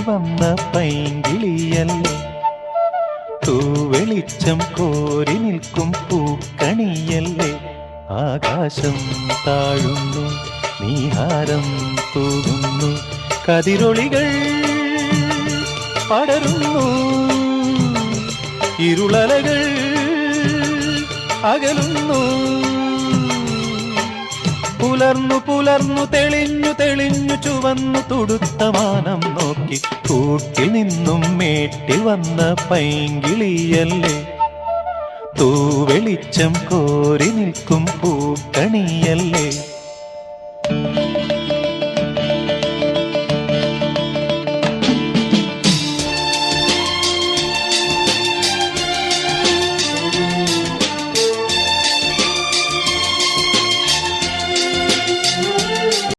വന്ന പൈങ്കിളിയല്ലേ, തൂവെളിച്ചം കോരി നിൽക്കും പൂക്കണിയല്ലേ. ആകാശം താഴുന്നു, നീഹാരം തൂകുന്നു, കതിരൊളികൾ പടരുന്നു, ഇരുളലകൾ അകലുന്നു. പുലർന്നു പുലർന്നു തെളിഞ്ഞു തെളിഞ്ഞു ചുവന്നു തുടുത്ത മാനം നോക്കി കൂട്ടിൽ നിന്നും മേട്ടിൽ വന്ന പൈങ്കിളിയല്ലേ, തൂവെളിച്ചം കോരി നിൽക്കും പൂക്കണിയല്ലേ.